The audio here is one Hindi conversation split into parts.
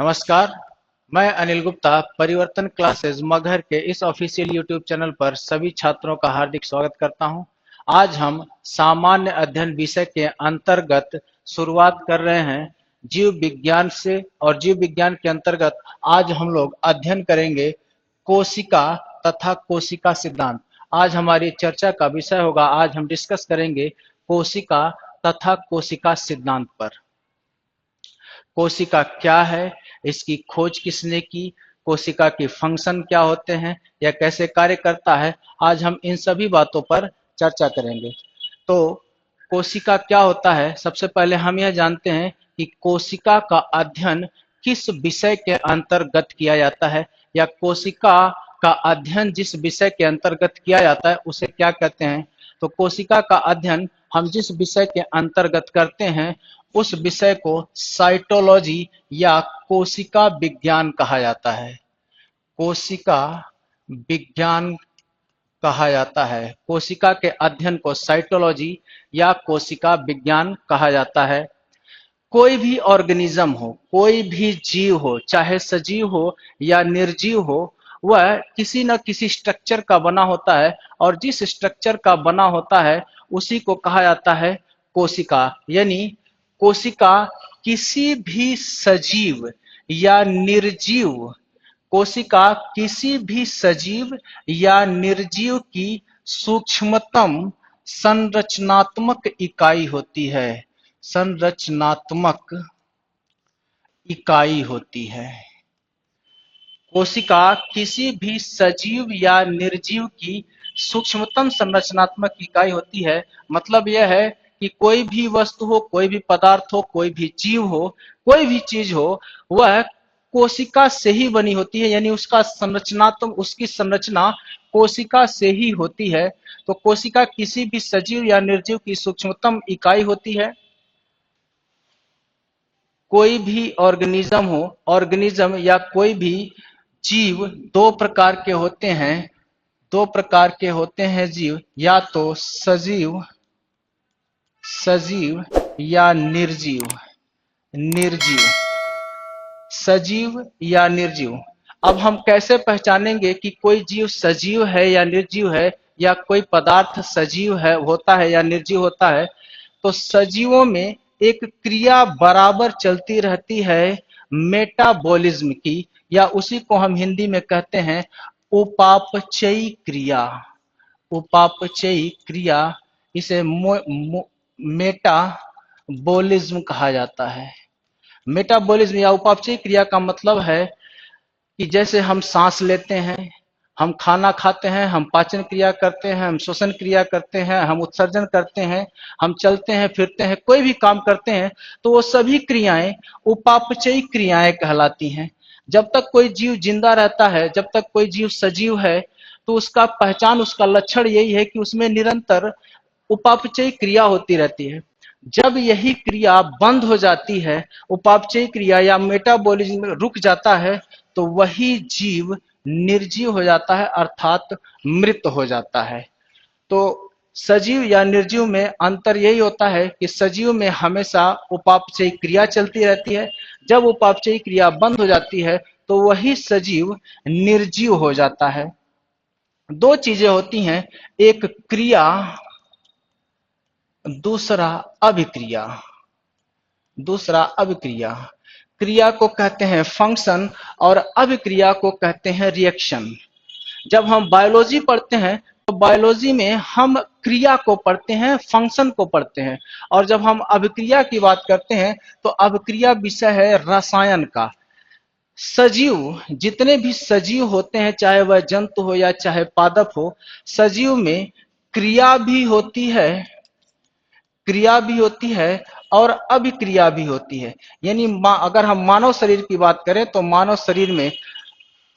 नमस्कार। मैं अनिल गुप्ता परिवर्तन क्लासेस मगहर के इस ऑफिशियल यूट्यूब चैनल पर सभी छात्रों का हार्दिक स्वागत करता हूं। आज हम सामान्य अध्ययन विषय के अंतर्गत शुरुआत कर रहे हैं जीव विज्ञान से, और जीव विज्ञान के अंतर्गत आज हम लोग अध्ययन करेंगे कोशिका तथा कोशिका सिद्धांत। आज हमारी चर्चा का विषय होगा, आज हम डिस्कस करेंगे कोशिका तथा कोशिका सिद्धांत पर। कोशिका क्या है, इसकी खोज किसने की, कोशिका के फंक्शन क्या होते हैं, यह कैसे कार्य करता है, आज हम इन सभी बातों पर चर्चा करेंगे। तो कोशिका क्या होता है, सबसे पहले हम यह जानते हैं कि कोशिका का अध्ययन किस विषय के अंतर्गत किया जाता है, या कोशिका का अध्ययन जिस विषय के अंतर्गत किया जाता है उसे क्या कहते हैं। तो कोशिका का अध्ययन हम जिस विषय के अंतर्गत करते हैं उस विषय को साइटोलॉजी या कोशिका विज्ञान कहा जाता है। कोशिका विज्ञान कहा जाता है। कोशिका के अध्ययन को साइटोलॉजी या कोशिका विज्ञान कहा जाता है। कोई भी ऑर्गेनिज्म हो, कोई भी जीव हो, चाहे सजीव हो या निर्जीव हो, वह किसी न किसी स्ट्रक्चर का बना होता है, और जिस स्ट्रक्चर का बना होता है उसी को कहा जाता है कोशिका। यानी कोशिका किसी भी सजीव या निर्जीव, कोशिका किसी भी सजीव या निर्जीव की सूक्ष्मतम संरचनात्मक इकाई होती है। संरचनात्मक इकाई होती है। कोशिका किसी भी सजीव या निर्जीव की सूक्ष्मतम संरचनात्मक इकाई होती है। मतलब यह है कि कोई भी वस्तु हो, कोई भी पदार्थ हो, कोई भी जीव हो, कोई भी चीज हो, वह कोशिका से ही बनी होती है। यानी उसकी संरचना कोशिका से ही होती है। तो कोशिका किसी भी सजीव या निर्जीव की सूक्ष्मतम इकाई होती है। कोई भी ऑर्गेनिज्म हो, ऑर्गेनिज्म या कोई भी जीव दो प्रकार के होते हैं। दो प्रकार के होते हैं जीव, या तो सजीव या निर्जीव। निर्जीव, सजीव या निर्जीव। अब हम कैसे पहचानेंगे कि कोई जीव सजीव है या निर्जीव है, या कोई पदार्थ सजीव है होता है या निर्जीव होता है। तो सजीवों में एक क्रिया बराबर चलती रहती है मेटाबॉलिज्म की, या उसी को हम हिंदी में कहते हैं उपापचयी क्रिया। उपापचयी क्रिया, इसे मेटाबॉलिज्म कहा जाता है। मेटाबॉलिज्म या उपापचयी क्रिया का मतलब है कि जैसे हम सांस लेते हैं, हम खाना खाते हैं, हम पाचन क्रिया करते हैं, हम श्वसन क्रिया करते हैं, हम उत्सर्जन करते हैं, हम चलते हैं फिरते हैं, कोई भी काम करते हैं, तो वो सभी क्रियाएं उपापचयी क्रियाएं कहलाती हैं। जब तक कोई जीव जिंदा रहता है, जब तक कोई जीव सजीव है, तो उसका पहचान, उसका लक्षण यही है कि उसमें निरंतर उपापचयी क्रिया होती रहती है। जब यही क्रिया बंद हो जाती है, उपापचयी क्रिया या मेटाबॉलिज्म रुक जाता है, तो वही जीव निर्जीव हो जाता है, अर्थात मृत हो जाता है। तो सजीव या निर्जीव में अंतर यही होता है कि सजीव में हमेशा उपापचयी क्रिया चलती रहती है। जब उपापचयी क्रिया बंद हो जाती है तो वही सजीव निर्जीव हो जाता है। दो चीजें होती हैं, एक क्रिया, दूसरा अभिक्रिया। दूसरा अभिक्रिया। क्रिया को कहते हैं फंक्शन और अभिक्रिया को कहते हैं रिएक्शन। जब हम बायोलॉजी पढ़ते हैं तो बायोलॉजी में हम क्रिया को पढ़ते हैं, फंक्शन को पढ़ते हैं। और जब हम अभिक्रिया की बात करते हैं तो अभिक्रिया विषय है रसायन का। सजीव, जितने भी सजीव होते हैं, चाहे वह जंतु हो या चाहे पादप हो, सजीव में क्रिया भी होती है, क्रिया भी होती है और अभिक्रिया भी होती है। यानी अगर हम मानव शरीर की बात करें तो मानव शरीर में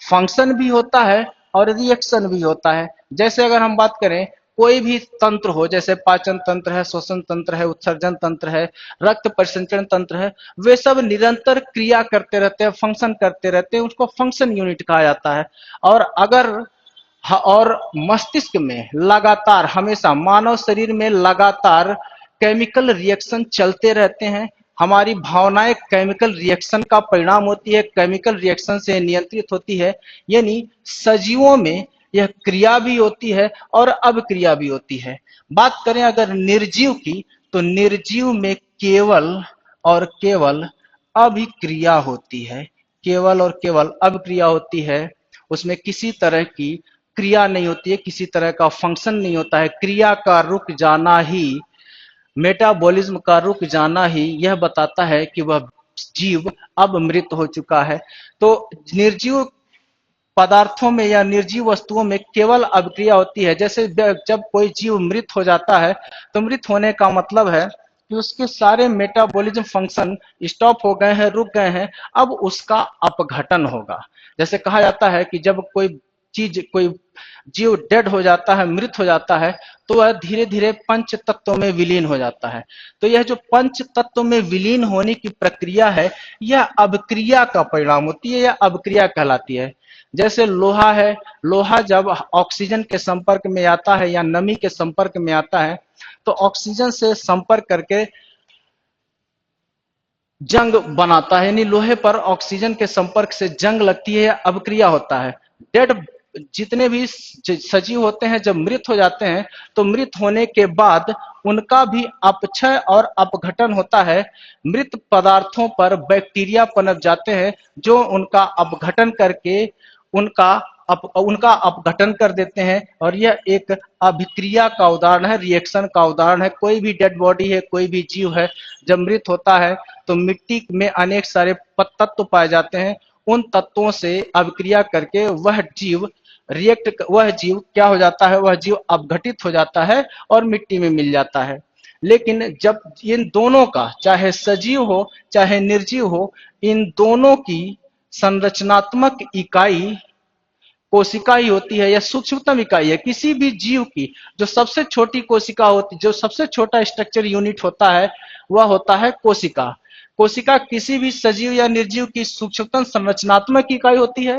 फंक्शन भी होता है और रिएक्शन भी होता है। जैसे अगर हम बात करें, कोई भी तंत्र हो, जैसे पाचन तंत्र है, श्वसन तंत्र है, उत्सर्जन तंत्र है, रक्त परिसंचरण तंत्र है, वे सब निरंतर क्रिया करते रहते हैं, फंक्शन करते रहते हैं, उसको फंक्शन यूनिट कहा जाता है। और मस्तिष्क में लगातार, हमेशा मानव शरीर में लगातार केमिकल रिएक्शन चलते रहते हैं। हमारी भावनाएं केमिकल रिएक्शन का परिणाम होती है, केमिकल रिएक्शन से नियंत्रित होती है। यानी सजीवों में यह क्रिया भी होती है और अभिक्रिया भी होती है। बात करें अगर निर्जीव की, तो निर्जीव में केवल और केवल अभिक्रिया होती है, केवल और केवल अभिक्रिया होती है। उसमें किसी तरह की क्रिया नहीं होती है, किसी तरह का फंक्शन नहीं होता है। क्रिया का रुक जाना ही, मेटाबॉलिज्म का रुक जाना ही यह बताता है कि वह जीव अब मृत हो चुका है। तो निर्जीव पदार्थों में या निर्जीव वस्तुओं में केवल अभिक्रिया होती है। जैसे जब कोई जीव मृत हो जाता है, तो मृत होने का मतलब है कि उसके सारे मेटाबॉलिज्म फंक्शन स्टॉप हो गए हैं, रुक गए हैं। अब उसका अपघटन होगा। जैसे कहा जाता है कि जब कोई चीज, कोई जीव डेड हो जाता है, मृत हो जाता है, तो वह धीरे धीरे पंच तत्वों में विलीन हो जाता है। तो यह जो पंच तत्व में विलीन होने की प्रक्रिया है, यह अभिक्रिया का परिणाम होती है, यह अभिक्रिया कहलाती है। जैसे लोहा है, लोहा जब ऑक्सीजन के संपर्क में आता है या नमी के संपर्क में आता है, तो ऑक्सीजन से संपर्क करके जंग बनाता है। यानी लोहे पर ऑक्सीजन के संपर्क से जंग लगती है या अभिक्रिया होता है। डेड, जितने भी सजीव होते हैं जब मृत हो जाते हैं, तो मृत होने के बाद उनका भी अपक्षय और अपघटन होता है। मृत पदार्थों पर बैक्टीरिया पनप जाते हैं, जो उनका अपघटन करके उनका उनका अपघटन कर देते हैं। और यह एक अभिक्रिया का उदाहरण है, रिएक्शन का उदाहरण है। कोई भी डेड बॉडी है, कोई भी जीव है, जब मृत होता है तो मिट्टी में अनेक सारे तत्व पाए जाते हैं। उन तत्वों से अभिक्रिया करके वह जीव क्या हो जाता है, वह जीव अपघटित हो जाता है और मिट्टी में मिल जाता है। लेकिन जब इन दोनों का, चाहे सजीव हो चाहे निर्जीव हो, इन दोनों की संरचनात्मक इकाई कोशिका ही होती है या सूक्ष्मतम इकाई है किसी भी जीव की। जो सबसे छोटी कोशिका होती, जो सबसे छोटा स्ट्रक्चर यूनिट होता है, वह होता है कोशिका। कोशिका किसी भी सजीव या निर्जीव की सूक्ष्मतम संरचनात्मक इकाई होती है।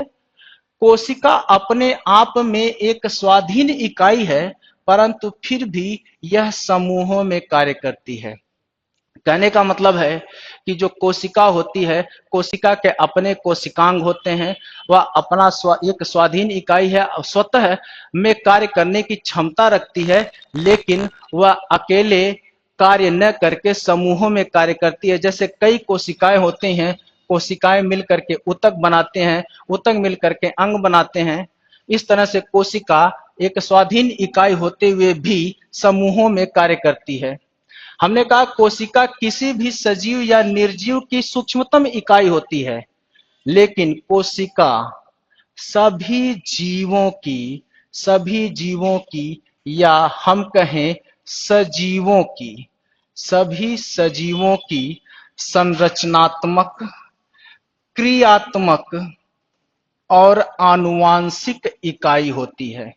कोशिका अपने आप में एक स्वाधीन इकाई है, परंतु फिर भी यह समूहों में कार्य करती है। कहने का मतलब है कि जो कोशिका होती है, कोशिका के अपने कोशिकांग होते हैं। वह अपना एक स्वाधीन इकाई है, स्वतः में कार्य करने की क्षमता रखती है, लेकिन वह अकेले कार्य न करके समूहों में कार्य करती है। जैसे कई कोशिकाएं होती हैं, कोशिकाएं मिलकर के ऊतक बनाते हैं, ऊतक मिलकर के अंग बनाते हैं। इस तरह से कोशिका एक स्वाधीन इकाई होते हुए भी समूहों में कार्य करती है। हमने कहा कोशिका किसी भी सजीव या निर्जीव की सूक्ष्मतम इकाई होती है, लेकिन कोशिका सभी जीवों की, सभी जीवों की, या हम कहें सजीवों की, सभी सजीवों की संरचनात्मक, क्रियात्मक और आनुवांशिक इकाई होती है।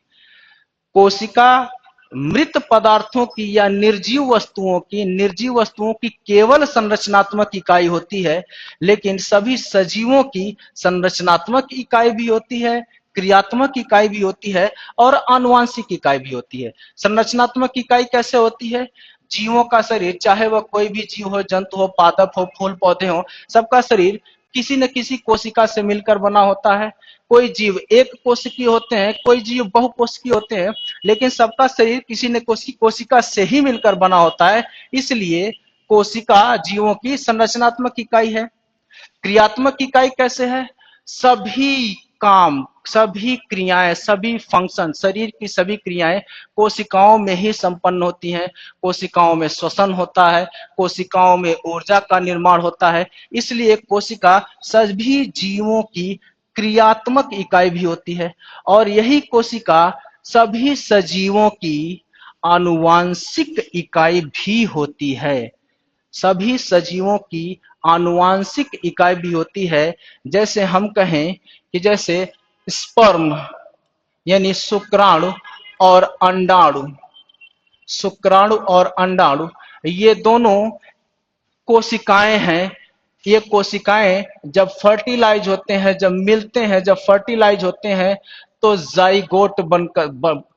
कोशिका मृत पदार्थों की या निर्जीव वस्तुओं की केवल संरचनात्मक इकाई होती है, लेकिन सभी सजीवों की संरचनात्मक इकाई भी होती है, क्रियात्मक इकाई भी होती है और आनुवांशिक इकाई भी होती है। संरचनात्मक इकाई कैसे होती है? जीवों का शरीर, चाहे वह कोई भी जीव हो, जंतु हो, पादप हो, फूल पौधे हो, सबका शरीर किसी न किसी कोशिका से मिलकर बना होता है। कोई जीव एक कोशिकीय होते हैं, कोई जीव बहुकोशिकीय होते हैं, लेकिन सबका शरीर किसी न कोशिका से ही मिलकर बना होता है। इसलिए कोशिका जीवों की संरचनात्मक इकाई है। क्रियात्मक इकाई कैसे है? सभी काम, सभी क्रियाएं, सभी फंक्शन, शरीर की सभी क्रियाएं कोशिकाओं में ही संपन्न होती हैं। कोशिकाओं में श्वसन होता है, कोशिकाओं में ऊर्जा का निर्माण होता है। इसलिए कोशिका सभी जीवों की क्रियात्मक इकाई भी होती है, और यही कोशिका सभी सजीवों की आनुवांशिक इकाई भी होती है। सभी सजीवों की आनुवांशिक इकाई भी होती है। जैसे हम कहें कि जैसे स्पर्म यानी शुक्राणु और अंडाणु, शुक्राणु और अंडाणु, ये दोनों कोशिकाएं हैं। ये कोशिकाएं जब फर्टिलाइज होते हैं, जब मिलते हैं, जब फर्टिलाइज होते हैं, तो जाइगोट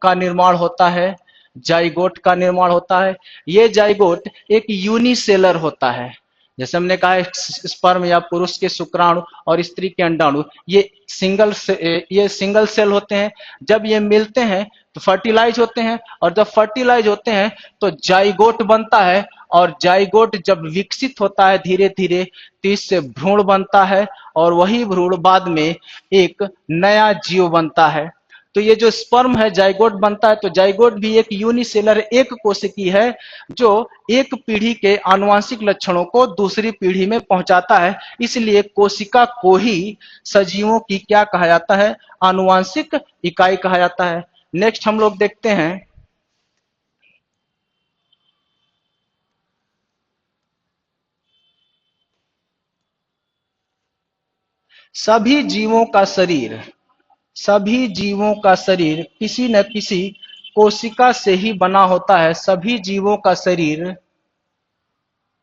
का निर्माण होता है। जाइगोट का निर्माण होता है। ये जाइगोट एक यूनिसेलर होता है। जैसे हमने कहा स्पर्म या पुरुष के शुक्राणु और स्त्री के अंडाणु, ये सिंगल सेल होते हैं। जब ये मिलते हैं तो फर्टिलाइज होते हैं, और जब फर्टिलाइज होते हैं तो जाइगोट बनता है, और जाइगोट जब विकसित होता है धीरे धीरे तो इससे भ्रूण बनता है, और वही भ्रूण बाद में एक नया जीव बनता है। तो ये जो स्पर्म है जाइगोट बनता है, तो जाइगोट भी एक यूनिसेलर एक कोशिकी है जो एक पीढ़ी के आनुवंशिक लक्षणों को दूसरी पीढ़ी में पहुंचाता है। इसलिए कोशिका को ही सजीवों की क्या कहा जाता है, आनुवंशिक इकाई कहा जाता है। नेक्स्ट हम लोग देखते हैं सभी जीवों का शरीर, सभी जीवों का शरीर किसी न किसी कोशिका से ही बना होता है। सभी जीवों का शरीर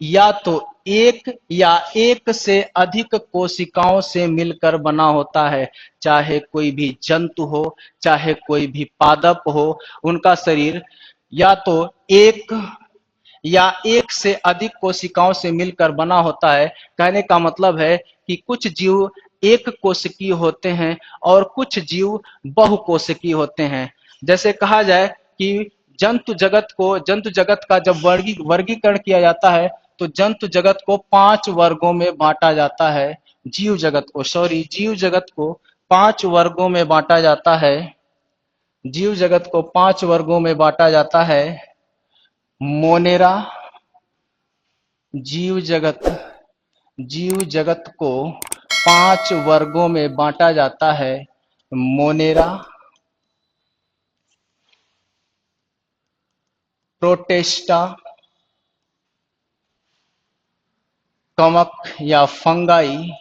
या तो एक या एक से अधिक कोशिकाओं से मिलकर बना होता है। चाहे कोई भी जंतु हो, चाहे कोई भी पादप हो, उनका शरीर या तो एक या एक से अधिक कोशिकाओं से मिलकर बना होता है। कहने का मतलब है कि कुछ जीव एक कोशिकीय होते हैं और कुछ जीव बहुकोशिकीय होते हैं। जैसे कहा जाए कि जंतु जगत का जब वर्गीकरण किया जाता है तो जंतु जगत को 5 वर्गों में बांटा जाता है। जीव जगत को 5 वर्गों में बांटा जाता है। जीव जगत को 5 वर्गों में बांटा जाता है। मोनेरा, जीव जगत जीव जगत को 5 वर्गों में बांटा जाता है। मोनेरा, प्रोटेस्टा, कवक या फंगाई,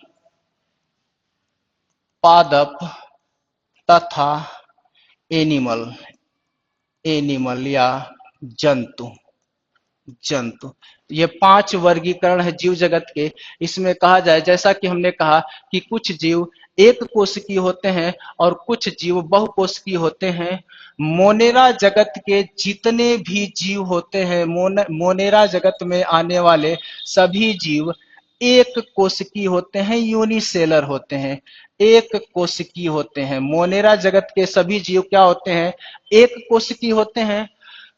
पादप तथा एनिमल एनिमल या जंतु जंतु ये 5 वर्गीकरण है जीव जगत के। इसमें कहा जाए, जैसा कि हमने कहा कि कुछ जीव एक कोशिकीय होते हैं और कुछ जीव बहुकोशिकीय होते हैं। मोनेरा जगत के जितने भी जीव होते हैं, मोनेरा जगत में आने वाले सभी जीव एक कोशिकीय होते हैं, यूनिसेलर होते हैं, एक कोशिकीय होते हैं। मोनेरा जगत के सभी जीव क्या होते हैं, एक कोशिकीय होते हैं।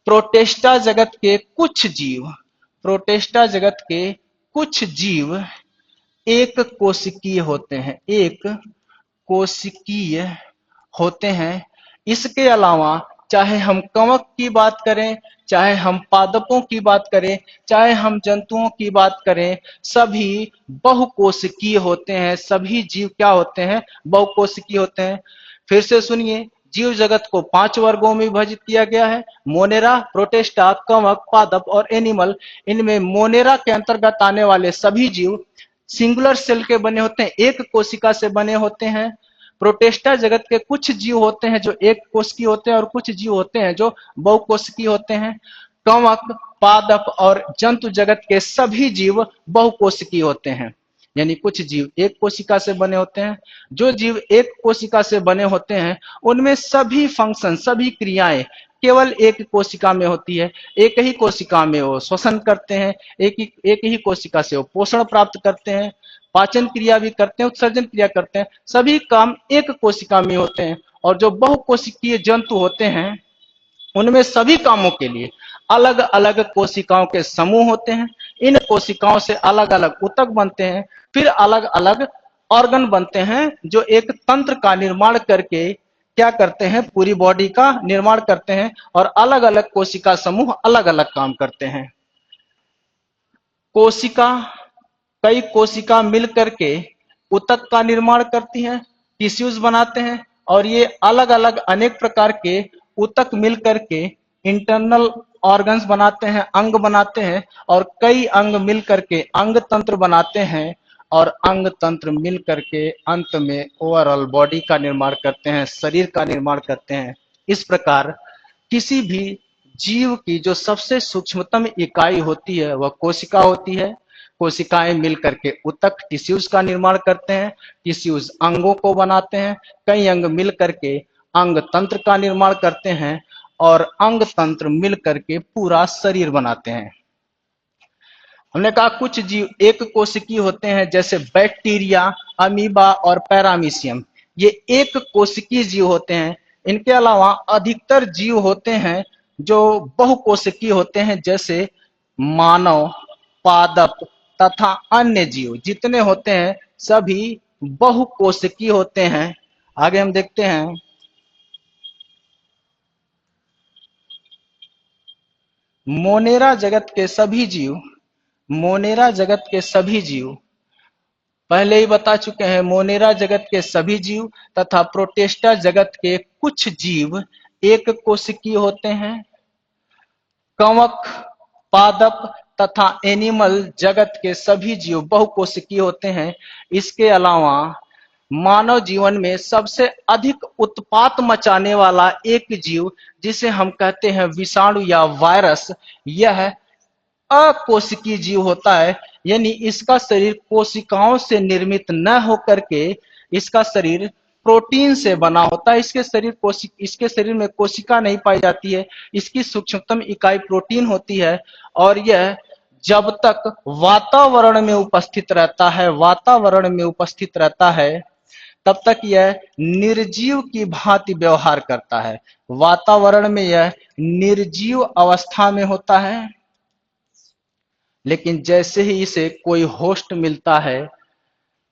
प्रोटेस्टा जगत के कुछ जीव प्रोटेस्टा जगत के कुछ जीव एक कोशिकीय होते हैं, एक कोशिकीय होते हैं। इसके अलावा चाहे हम कवक की बात करें, चाहे हम पादपों की बात करें, चाहे हम जंतुओं की बात करें, सभी बहुकोशिकीय होते हैं। सभी जीव क्या होते हैं, बहुकोशिकीय होते हैं। फिर से सुनिए, जीव जगत को 5 वर्गों में विभाजित किया गया है। मोनेरा, प्रोटेस्टा, कवक, पादप और एनिमल। इनमें मोनेरा के अंतर्गत आने वाले सभी जीव सिंगुलर सेल के बने होते हैं, एक कोशिका से बने होते हैं। प्रोटेस्टा जगत के कुछ जीव होते हैं जो एक कोशिकीय होते हैं और कुछ जीव होते हैं जो बहुकोशिकीय होते हैं। कवक, पादप और जंतु जगत के सभी जीव बहुकोशिकीय होते हैं, यानी कुछ जीव एक कोशिका से बने होते हैं। जो जीव एक कोशिका से बने होते हैं उनमें सभी फंक्शन, सभी क्रियाएं केवल एक कोशिका में होती है। एक ही कोशिका में वो श्वसन करते हैं, एक ही कोशिका से वो पोषण प्राप्त करते हैं, पाचन क्रिया भी करते हैं, उत्सर्जन क्रिया करते हैं। सभी काम एक कोशिका में होते हैं। और जो बहुकोशिकीय जंतु होते हैं उनमें सभी कामों के लिए अलग अलग कोशिकाओं के समूह होते हैं। इन कोशिकाओं से अलग अलग ऊतक बनते हैं, फिर अलग अलग ऑर्गन बनते हैं जो एक तंत्र का निर्माण करके क्या करते हैं, पूरी बॉडी का निर्माण करते हैं। और अलग अलग कोशिका समूह अलग अलग काम करते हैं। कोशिका कई कोशिका मिल करके ऊतक का निर्माण करती हैं, टिश्यूज बनाते हैं, और ये अलग अलग अनेक प्रकार के ऊतक मिल करके इंटरनल ऑर्गन्स बनाते हैं, अंग बनाते हैं। और कई अंग मिल करके अंग तंत्र बनाते हैं, और अंग तंत्र मिल करके अंत में ओवरऑल बॉडी का निर्माण करते हैं, शरीर का निर्माण करते हैं। इस प्रकार किसी भी जीव की जो सबसे सूक्ष्मतम इकाई होती है वह कोशिका होती है। कोशिकाएं मिलकर के ऊतक, टिश्यूज का निर्माण करते हैं, टिश्यूज अंगों को बनाते हैं, कई अंग मिल करके अंग तंत्र का निर्माण करते हैं, और अंग तंत्र मिल करके पूरा शरीर बनाते हैं। हमने कहा कुछ जीव एक कोशिकीय होते हैं, जैसे बैक्टीरिया, अमीबा और पैरामीशियम। ये एक कोशिकीय जीव होते हैं। इनके अलावा अधिकतर जीव होते हैं जो बहुकोशिकीय होते हैं, जैसे मानव, पादप तथा अन्य जीव जितने होते हैं सभी बहुकोशिकीय होते हैं। आगे हम देखते हैं, मोनेरा जगत के सभी जीव, मोनेरा जगत के सभी जीव पहले ही बता चुके हैं, मोनेरा जगत के सभी जीव तथा प्रोटेस्टा जगत के कुछ जीव एक कोशिकीय होते हैं। कवक, पादप तथा एनिमल जगत के सभी जीव बहुकोशिकीय होते हैं। इसके अलावा मानव जीवन में सबसे अधिक उत्पात मचाने वाला एक जीव, जिसे हम कहते हैं विषाणु या वायरस, यह अकोशिकीय जीव होता है। यानी इसका शरीर कोशिकाओं से निर्मित न होकर के इसका शरीर प्रोटीन से बना होता है। इसके शरीर में कोशिका नहीं पाई जाती है। इसकी सूक्ष्मतम इकाई प्रोटीन होती है और यह जब तक वातावरण में उपस्थित रहता है तब तक यह निर्जीव की भांति व्यवहार करता है। वातावरण में यह निर्जीव अवस्था में होता है, लेकिन जैसे ही इसे कोई होस्ट मिलता है,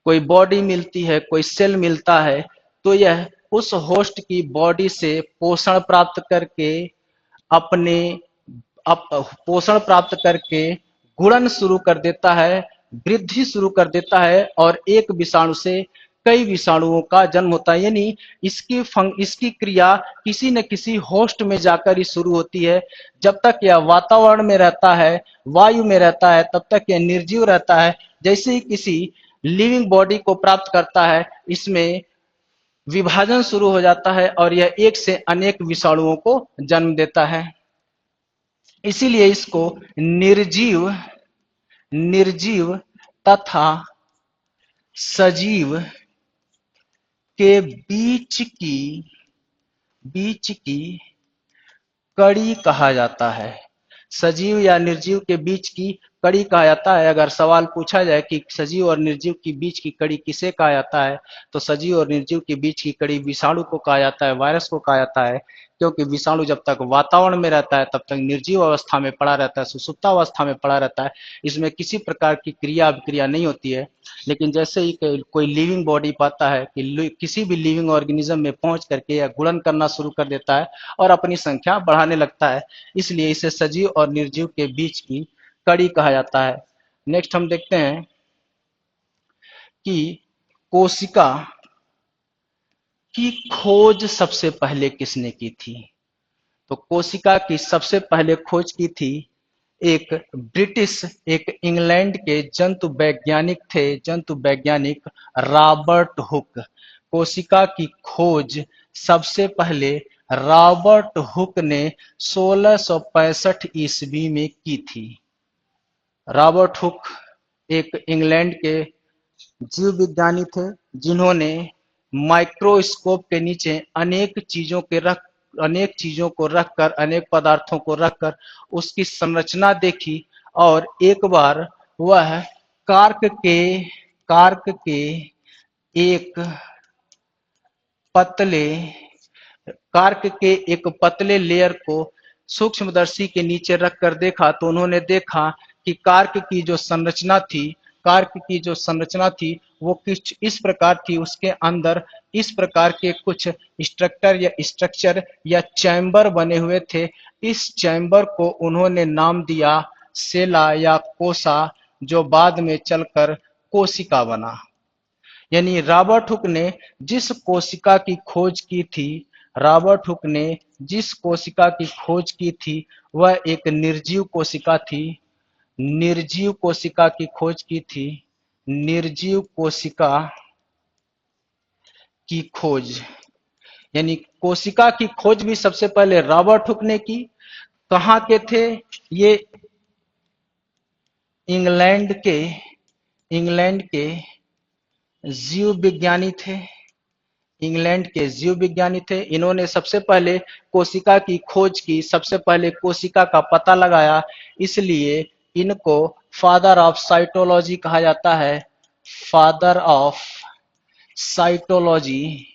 कोई बॉडी मिलती है, कोई सेल मिलता है, तो यह उस होस्ट की बॉडी से पोषण प्राप्त करके अपने पोषण प्राप्त करके गुणन शुरू कर देता है, वृद्धि शुरू कर देता है और एक विषाणु से कई विषाणुओं का जन्म होता है। यानी इसकी क्रिया किसी न किसी होस्ट में जाकर ही शुरू होती है। जब तक यह वातावरण में रहता है, वायु में रहता है, तब तक यह निर्जीव रहता है। जैसे ही किसी लिविंग बॉडी को प्राप्त करता है, इसमें विभाजन शुरू हो जाता है और यह एक से अनेक विषाणुओं को जन्म देता है। इसीलिए इसको निर्जीव निर्जीव तथा सजीव के बीच की कड़ी कहा जाता है। सजीव या निर्जीव के बीच की कड़ी कहा जाता है। अगर सवाल पूछा जाए कि सजीव और निर्जीव के बीच की कड़ी किसे कहा जाता है, तो सजीव और निर्जीव के बीच की कड़ी विषाणु को कहा जाता है, वायरस को कहा जाता है। क्योंकि विषाणु जब तक वातावरण में रहता है तब तक निर्जीव अवस्था में पड़ा रहता है, सुसुप्तावस्था में पड़ा रहता है। इसमें किसी प्रकार की क्रिया अभिक्रिया नहीं होती है। लेकिन जैसे ही कोई लिविंग बॉडी पाता है कि किसी भी लिविंग ऑर्गेनिज्म में पहुंच करके यह गुणन करना शुरू कर देता है और अपनी संख्या बढ़ाने लगता है, इसलिए इसे सजीव और निर्जीव के बीच की कड़ी कहा जाता है। नेक्स्ट हम देखते हैं कि कोशिका की खोज सबसे पहले किसने की थी। तो कोशिका की सबसे पहले खोज की थी एक इंग्लैंड के जंतु वैज्ञानिक रॉबर्ट हुक। कोशिका की खोज सबसे पहले रॉबर्ट हुक ने 1665 ईस्वी में की थी। रॉबर्ट हुक एक इंग्लैंड के जीव विज्ञानी थे, जिन्होंने माइक्रोस्कोप के नीचे अनेक चीजों को रखकर, अनेक पदार्थों को रखकर उसकी संरचना देखी और एक बार वह कार्क के एक पतले कार्क के एक पतले लेयर को सूक्ष्मदर्शी के नीचे रखकर देखा, तो उन्होंने देखा कि कार्क की जो संरचना थी वो कुछ इस प्रकार थी। उसके अंदर इस प्रकार के कुछ स्ट्रक्चर या चैम्बर बने हुए थे। इस चैम्बर को उन्होंने नाम दिया सेला या कोसा, जो बाद में चलकर कोशिका बना। यानी रॉबर्ट हुक ने जिस कोशिका की खोज की थी वह एक निर्जीव कोशिका थी। निर्जीव कोशिका की खोज की थी। निर्जीव कोशिका की खोज यानी कोशिका की खोज भी सबसे पहले रॉबर्ट हुक ने की। कहाँ के थे ये? इंग्लैंड के जीव विज्ञानी थे। इन्होंने सबसे पहले कोशिका की खोज की, सबसे पहले कोशिका का पता लगाया। इसलिए इनको फादर ऑफ साइटोलॉजी कहा जाता है, फादर ऑफ साइटोलॉजी,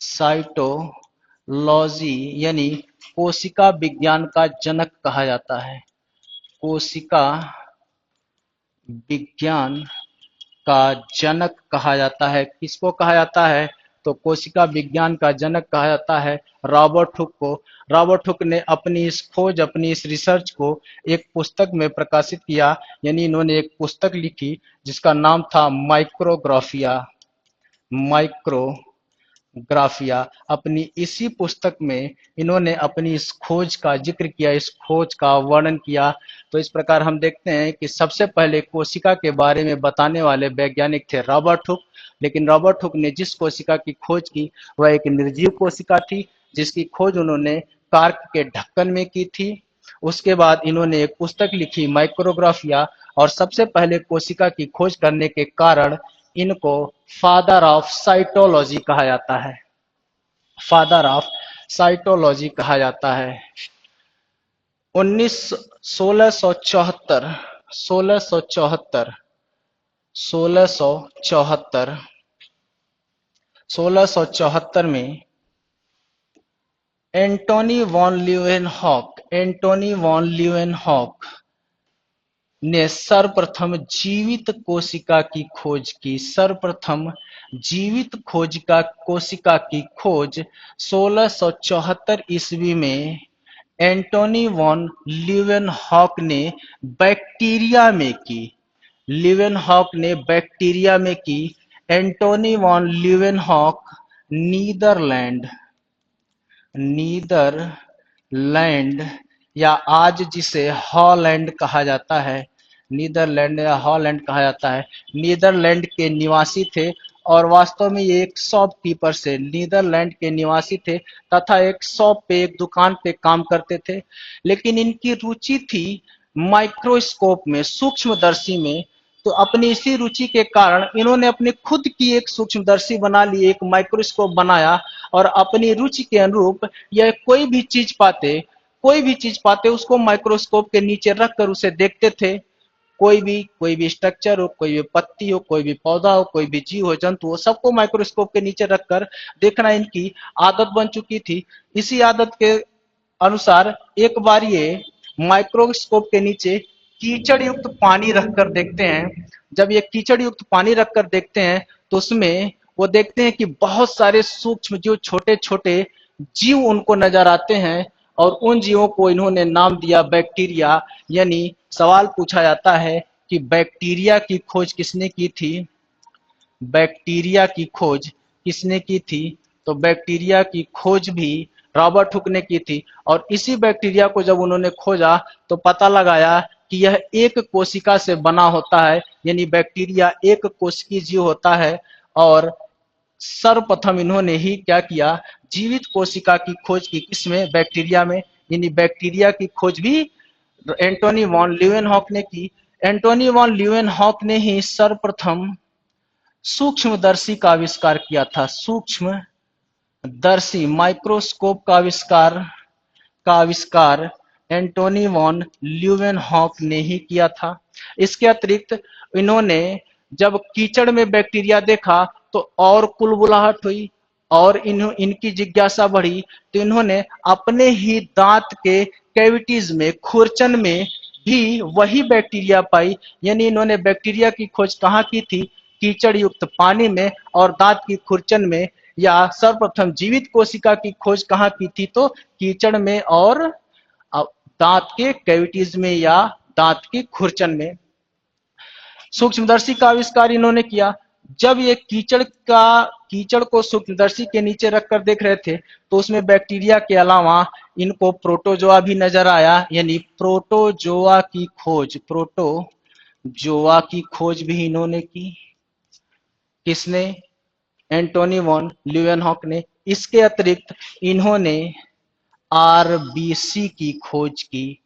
साइटोलॉजी यानी कोशिका विज्ञान का जनक कहा जाता है, कोशिका विज्ञान का जनक कहा जाता है। किसको कहा जाता है? तो कोशिका विज्ञान का जनक कहा जाता है रॉबर्ट हुक को। रॉबर्ट हुक ने अपनी इस खोज, अपनी इस रिसर्च को एक पुस्तक में प्रकाशित किया, यानी इन्होंने एक पुस्तक लिखी जिसका नाम था माइक्रोग्राफिया, माइक्रोग्राफिया। अपनी इसी पुस्तक में इन्होंने अपनी इस खोज का जिक्र किया, इस खोज का वर्णन किया। तो इस प्रकार हम देखते हैं कि सबसे पहले कोशिका के बारे में बताने वाले वैज्ञानिक थे रॉबर्ट हुक। लेकिन रॉबर्ट हुक ने जिस कोशिका की खोज की वह एक निर्जीव कोशिका थी, जिसकी खोज उन्होंने कार्क के ढक्कन में की थी। उसके बाद इन्होंने एक पुस्तक लिखी माइक्रोग्राफिया, और सबसे पहले कोशिका की खोज करने के कारण इनको फादर ऑफ साइटोलॉजी कहा जाता है, फादर ऑफ साइटोलॉजी कहा जाता है। 1674 1674 1674 1674 में एंटोनी वॉन ल्यूवेनहॉक ने सर्वप्रथम जीवित कोशिका की खोज की। सर्वप्रथम जीवित कोशिका की खोज 1674 ईस्वी में एंटोनी वॉन ल्यूवेनहॉक ने बैक्टीरिया में की। ल्यूवेनहॉक ने बैक्टीरिया में की। Antonie van Leeuwenhoek Netherlands, Netherlands या आज जिसे हॉलैंड कहा जाता है, नीदरलैंड या हॉलैंड कहा जाता है, नीदरलैंड के निवासी थे। और वास्तव में ये एक शॉपकीपर से नीदरलैंड के निवासी थे तथा एक शॉप पे, एक दुकान पे काम करते थे। लेकिन इनकी रुचि थी माइक्रोस्कोप में, सूक्ष्मदर्शी में। तो अपनी इसी रुचि के कारण इन्होंने अपने खुद की एक सूक्ष्मदर्शी बना ली, एक माइक्रोस्कोप बनाया, और अपनी रुचि के अनुरूप यह कोई भी चीज पाते उसको माइक्रोस्कोप के नीचे रखकर उसे देखते थे। कोई भी स्ट्रक्चर हो, कोई भी पत्ती हो, कोई भी पौधा हो, कोई भी जीव हो, जंतु हो, सबको माइक्रोस्कोप के नीचे रखकर देखना इनकी आदत बन चुकी थी। इसी आदत के अनुसार एक बार ये माइक्रोस्कोप के नीचे कीचड़ युक्त पानी रखकर देखते हैं। जब ये कीचड़ युक्त पानी रखकर देखते हैं तो उसमें वो देखते हैं कि बहुत सारे सूक्ष्म जीव, छोटे छोटे जीव उनको नजर आते हैं, और उन जीवों को इन्होंने नाम दिया बैक्टीरिया। यानी सवाल पूछा जाता है कि बैक्टीरिया की खोज किसने की थी? बैक्टीरिया की खोज किसने की थी? तो बैक्टीरिया की खोज भी रॉबर्ट हुक ने की थी। और इसी बैक्टीरिया को जब उन्होंने खोजा तो पता लगाया कि यह एक कोशिका से बना होता है, यानी बैक्टीरिया एक कोशिकीय जीव होता है। और सर्वप्रथम इन्होंने ही क्या किया? जीवित कोशिका की खोज की। किसमें? बैक्टीरिया में। यानी बैक्टीरिया की खोज भी एंटोनी वॉन ल्यूवेनहॉक ने की। एंटोनी वॉन ल्यूवेनहॉक ने ही सर्वप्रथम सूक्ष्मदर्शी का आविष्कार किया था। सूक्ष्मदर्शी माइक्रोस्कोप का आविष्कार एंटोनी वॉन ल्यूवेनहॉक ने ही किया था। इसके अतिरिक्त इन्होंने जब कीचड़ में बैक्टीरिया देखा तो और कुलबुलाहट हुई, और इनकी जिज्ञासा बढ़ी। तो इन्होंने अपने ही दांत के कैविटीज में, खुरचन में भी वही बैक्टीरिया पाई। यानी इन्होंने बैक्टीरिया की खोज कहाँ की थी? कीचड़ युक्त पानी में और दांत की खुरचन में। या सर्वप्रथम जीवित कोशिका की खोज कहाँ की थी? तो कीचड़ में और दांत के कैविटीज में या दांत की खुरचन में। सूक्ष्मदर्शी का आविष्कार इन्होंने किया। जब ये कीचड़ को सूक्ष्मदर्शी के नीचे रखकर देख रहे थे तो उसमें बैक्टीरिया के अलावा इनको प्रोटोजोआ भी नजर आया। यानी प्रोटोजोआ की खोज भी इन्होंने की। किसने? एंटोनी वॉन ल्यूवेनहॉक ने। इसके अतिरिक्त इन्होंने आरबीसी की खोज की,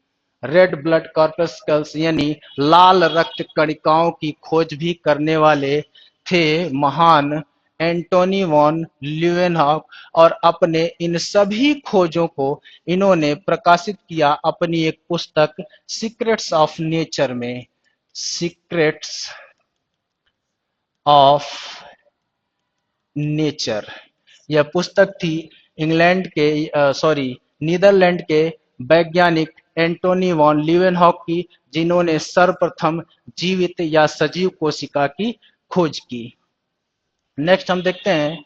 रेड ब्लड कॉर्पस्कल्स यानी लाल रक्त कणिकाओं की खोज भी करने वाले थे महान एंटोनी वॉन ल्यूवेनहॉक, और अपने इन सभी खोजों को इन्होंने प्रकाशित किया अपनी एक पुस्तक सीक्रेट्स ऑफ नेचर में। सीक्रेट्स ऑफ नेचर, यह पुस्तक थी इंग्लैंड के नीदरलैंड के वैज्ञानिक एंटोनी वॉन लीवेनहॉक की, जिन्होंने सर्वप्रथम जीवित या सजीव कोशिका की खोज की। नेक्स्ट हम देखते हैं,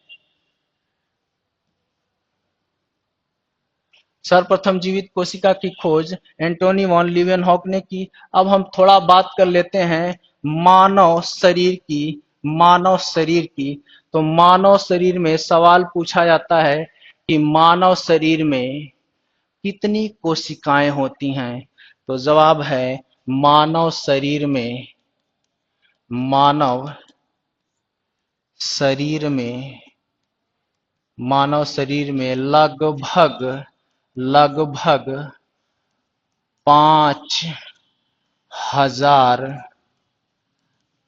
सर्वप्रथम जीवित कोशिका की खोज एंटोनी वॉन लीवेनहॉक ने की। अब हम थोड़ा बात कर लेते हैं मानव शरीर की। मानव शरीर की, तो मानव शरीर में सवाल पूछा जाता है कि मानव शरीर में कितनी कोशिकाएं होती हैं। तो जवाब है मानव शरीर में, मानव शरीर में, मानव शरीर में लगभग 5,000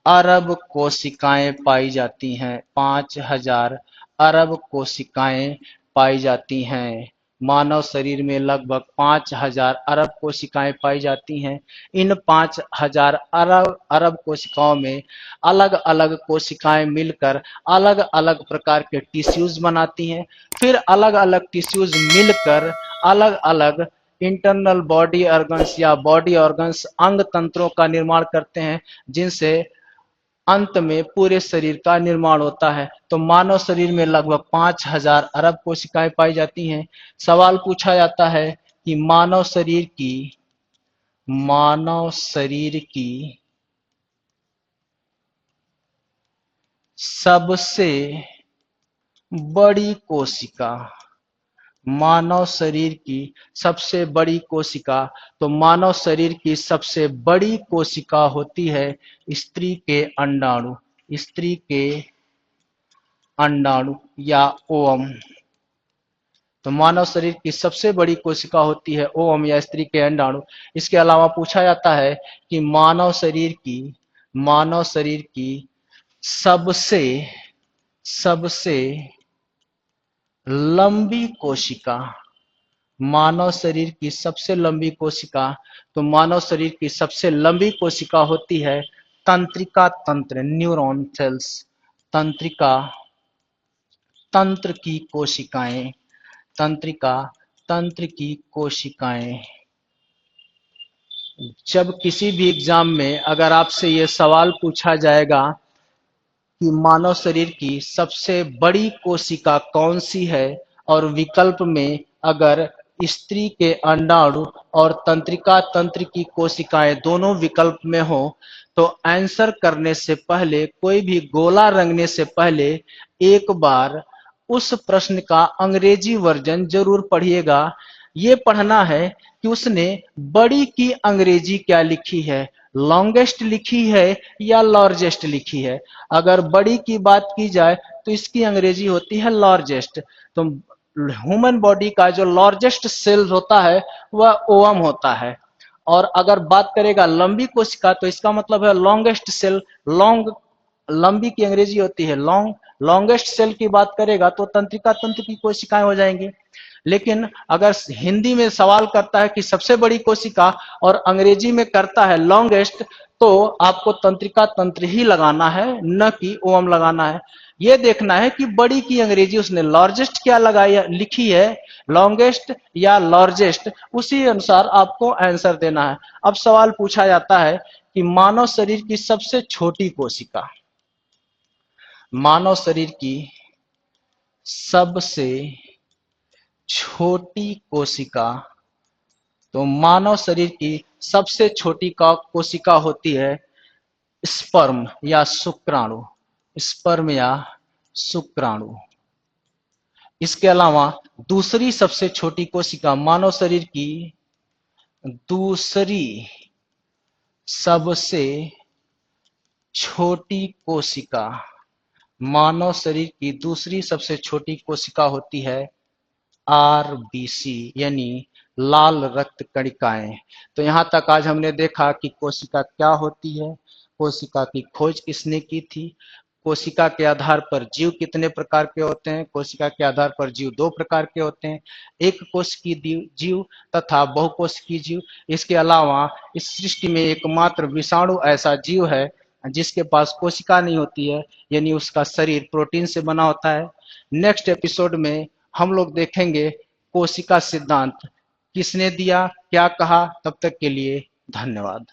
अरब कोशिकाएं पाई जाती हैं। 5,000 अरब कोशिकाएं पाई जाती हैं। मानव शरीर में लगभग 5,000 अरब कोशिकाएं पाई जाती हैं। इन 5,000 अरब कोशिकाओं में अलग अलग कोशिकाएं मिलकर अलग अलग प्रकार के टिश्यूज बनाती हैं। फिर अलग अलग टिश्यूज मिलकर अलग अलग इंटरनल बॉडी ऑर्गन्स या बॉडी ऑर्गन्स अंग तंत्रों का निर्माण करते हैं, जिनसे अंत में पूरे शरीर का निर्माण होता है। तो मानव शरीर में लगभग 5,000 अरब कोशिकाएं पाई जाती हैं। सवाल पूछा जाता है कि मानव शरीर की सबसे बड़ी कोशिका, मानव शरीर की सबसे बड़ी कोशिका, तो मानव शरीर की सबसे बड़ी कोशिका होती है स्त्री के अंडाणु। स्त्री के अंडाणु या ओवम। तो मानव शरीर की सबसे बड़ी कोशिका होती है ओवम या स्त्री के अंडाणु। इसके अलावा पूछा जाता है कि मानव शरीर की सबसे सबसे लंबी कोशिका, मानव शरीर की सबसे लंबी कोशिका, तो मानव शरीर की सबसे लंबी कोशिका होती है तंत्रिका तंत्र, न्यूरॉन सेल्स। तंत्रिका तंत्र की कोशिकाएं, तंत्रिका तंत्र की कोशिकाएं। जब किसी भी एग्जाम में अगर आपसे ये सवाल पूछा जाएगा कि मानव शरीर की सबसे बड़ी कोशिका कौन सी है, और विकल्प में अगर स्त्री के अंडाणु और तंत्रिका तंत्र की कोशिकाएं दोनों विकल्प में हो, तो आंसर करने से पहले, कोई भी गोला रंगने से पहले एक बार उस प्रश्न का अंग्रेजी वर्जन जरूर पढ़िएगा। ये पढ़ना है कि उसने बड़ी की अंग्रेजी क्या लिखी है, लॉन्गेस्ट लिखी है या लार्जेस्ट लिखी है। अगर बड़ी की बात की जाए तो इसकी अंग्रेजी होती है लार्जेस्ट। तो ह्यूमन बॉडी का जो लार्जेस्ट सेल होता है वह ओवम होता है। और अगर बात करेगा लंबी कोशिका, तो इसका मतलब है लॉन्गेस्ट सेल। लंबी की अंग्रेजी होती है लॉन्ग। लॉन्गेस्ट सेल की बात करेगा तो तंत्रिका तंत्र की कोशिकाएं हो जाएंगी। लेकिन अगर हिंदी में सवाल करता है कि सबसे बड़ी कोशिका और अंग्रेजी में करता है लॉन्गेस्ट, तो आपको तंत्रिका तंत्र ही लगाना है, न कि ओवम लगाना है। यह देखना है कि बड़ी की अंग्रेजी उसने लार्जेस्ट क्या लगाई लिखी है, लॉन्गेस्ट या लार्जेस्ट, उसी अनुसार आपको आंसर देना है। अब सवाल पूछा जाता है कि मानव शरीर की सबसे छोटी कोशिका, मानव शरीर की सबसे छोटी कोशिका, तो मानव शरीर की सबसे छोटी कोशिका होती है स्पर्म या शुक्राणु। स्पर्म या शुक्राणु। इसके अलावा दूसरी सबसे छोटी कोशिका, मानव शरीर की दूसरी सबसे छोटी कोशिका, मानव शरीर की दूसरी सबसे छोटी कोशिका होती है आरबीसी, यानी लाल रक्त कणिकाएं। तो यहां तक आज हमने देखा कि कोशिका क्या होती है, कोशिका की खोज किसने की थी, कोशिका के आधार पर जीव कितने प्रकार के होते हैं? कोशिका के आधार पर जीव 2 प्रकार के होते हैं, एक कोशिकीय जीव तथा बहुकोशिकीय जीव। इसके अलावा इस सृष्टि में एकमात्र विषाणु ऐसा जीव है जिसके पास कोशिका नहीं होती है, यानी उसका शरीर प्रोटीन से बना होता है। नेक्स्ट एपिसोड में हम लोग देखेंगे कोशिका सिद्धांत किसने दिया, क्या कहा। तब तक के लिए धन्यवाद।